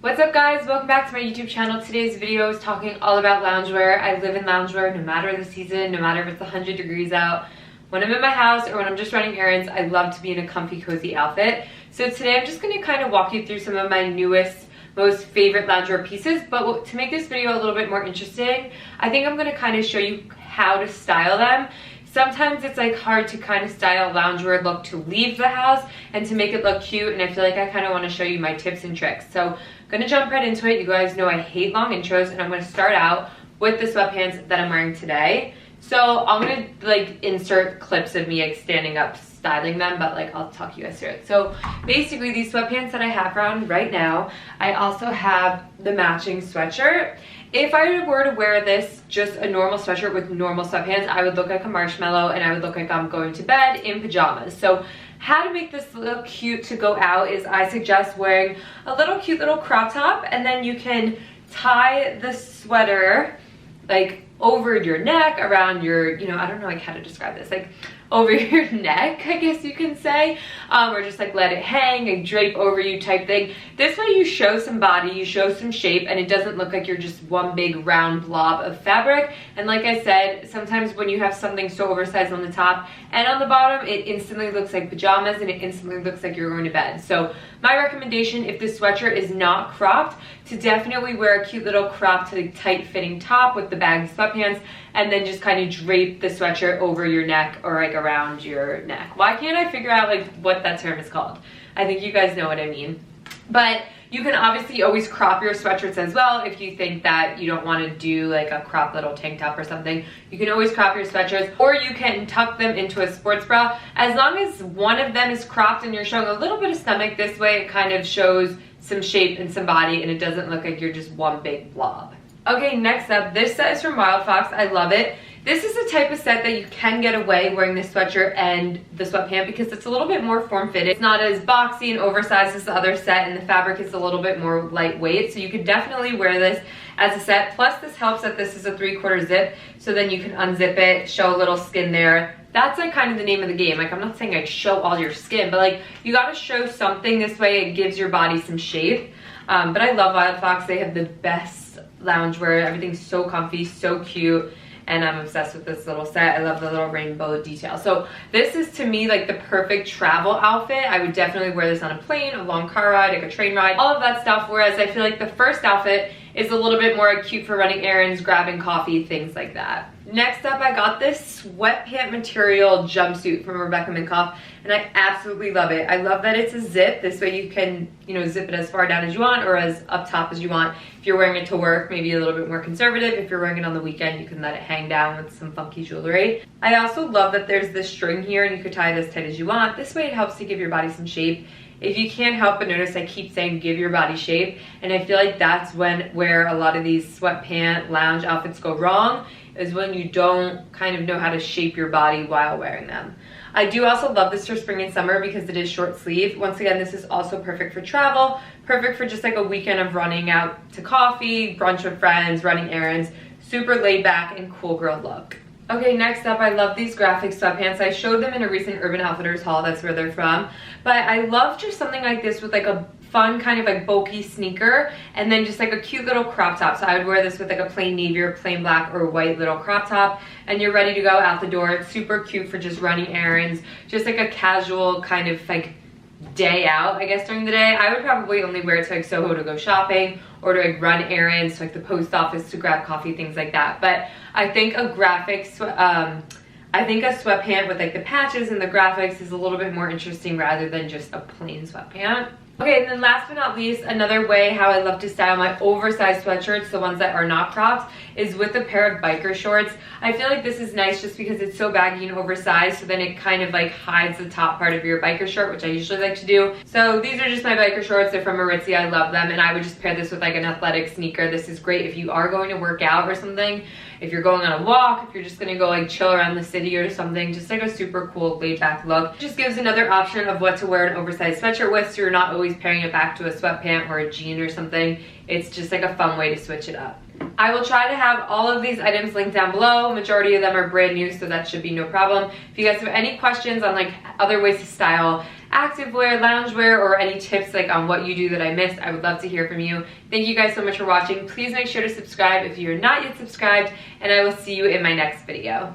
What's up guys, welcome back to my YouTube channel. Today's video is talking all about loungewear. I live in loungewear no matter the season, no matter if it's 100 degrees out. When I'm in my house or when I'm just running errands, I love to be in a comfy, cozy outfit. So today I'm just going to kind of walk you through some of my newest, most favorite loungewear pieces. But to make this video a little bit more interesting, I think I'm going to kind of show you how to style them. Sometimes it's like hard to kind of style loungewear look to leave the house and to make it look cute, and I feel like I kind of want to show you my tips and tricks. So I'm gonna jump right into it. You guys know I hate long intros, and I'm gonna start out with the sweatpants that I'm wearing today. So I'm gonna like insert clips of me like standing up styling them, but like I'll talk you guys through it. So basically these sweatpants that I have on right now, I also have the matching sweatshirt. If I were to wear this, just a normal sweatshirt with normal sweatpants, I would look like a marshmallow and I would look like I'm going to bed in pajamas. So how to make this look cute to go out is I suggest wearing a little cute little crop top, and then you can tie the sweater like over your neck, around your, you know, I don't know like how to describe this, like over your neck, I guess you can say, or just like let it hang and drape over you type thing. This way you show some body, you show some shape, and it doesn't look like you're just one big round blob of fabric. And like I said, sometimes when you have something so oversized on the top and on the bottom, it instantly looks like pajamas and it instantly looks like you're going to bed. So my recommendation, if this sweatshirt is not cropped, to definitely wear a cute little crop to the tight fitting top with the baggy sweatpants, and then just kind of drape the sweatshirt over your neck or like around your neck. Why can't I figure out like what that term is called? I think you guys know what I mean. But you can obviously always crop your sweatshirts as well if you think that you don't want to do like a crop little tank top or something. You can always crop your sweatshirts, or you can tuck them into a sports bra. As long as one of them is cropped and you're showing a little bit of stomach, this way it kind of shows some shape and some body and it doesn't look like you're just one big blob. Okay, next up, this set is from WILDFOX. I love it. This is the type of set that you can get away wearing this sweatshirt and the sweatpant because it's a little bit more form-fitted. It's not as boxy and oversized as the other set, and the fabric is a little bit more lightweight, so you could definitely wear this as a set. Plus, this helps that this is a 3/4 zip, so then you can unzip it, show a little skin there. That's like kind of the name of the game. Like, I'm not saying like show all your skin, but like you gotta show something. This way it gives your body some shape. But I love WILDFOX. They have the best loungewear. Everything's so comfy, so cute, and I'm obsessed with this little set. I love the little rainbow detail. So this is to me like the perfect travel outfit. I would definitely wear this on a plane, a long car ride, like a train ride, all of that stuff. Whereas I feel like the first outfit is a little bit more cute for running errands, grabbing coffee, things like that. Next up, I got this sweatpant material jumpsuit from Rebecca Minkoff, and I absolutely love it. I love that it's a zip. This way you can, you know, zip it as far down as you want or as up top as you want. If you're wearing it to work, maybe a little bit more conservative. If you're wearing it on the weekend, you can let it hang down with some funky jewelry. I also love that there's this string here and you could tie it as tight as you want. This way it helps to give your body some shape. If you can't help but notice, I keep saying give your body shape, and I feel like that's where a lot of these sweatpant lounge outfits go wrong, is when you don't kind of know how to shape your body while wearing them. I do also love this for spring and summer because it is short sleeve. Once again, this is also perfect for travel, perfect for just like a weekend of running out to coffee, brunch with friends, running errands, super laid back and cool girl look. Okay, next up, I love these graphic sweatpants. I showed them in a recent Urban Outfitters haul, that's where they're from. But I love just something like this with like a fun kind of like bulky sneaker, and then just like a cute little crop top. So I would wear this with like a plain navy or plain black or white little crop top, and you're ready to go out the door. It's super cute for just running errands, just like a casual kind of like day out, I guess, during the day. I would probably only wear it to like Soho to go shopping or to like run errands, to like the post office to grab coffee, things like that. But I think a sweatpant with like the patches and the graphics is a little bit more interesting rather than just a plain sweatpant. Okay, and then last but not least, another way how I love to style my oversized sweatshirts, the ones that are not cropped, is with a pair of biker shorts. I feel like this is nice just because it's so baggy and oversized, so then it kind of like hides the top part of your biker short, which I usually like to do. So these are just my biker shorts. They're from Aritzia. I love them, and I would just pair this with like an athletic sneaker. This is great if you are going to work out or something, if you're going on a walk, if you're just gonna go like chill around the city or something, just like a super cool laid back look. It just gives another option of what to wear an oversized sweatshirt with, so you're not always pairing it back to a sweatpant or a jean or something. It's just like a fun way to switch it up. I will try to have all of these items linked down below. Majority of them are brand new, so that should be no problem. If you guys have any questions on like other ways to style activewear, loungewear, or any tips like on what you do that I missed. I would love to hear from you. Thank you guys so much for watching. Please make sure to subscribe if you're not yet subscribed, and I will see you in my next video.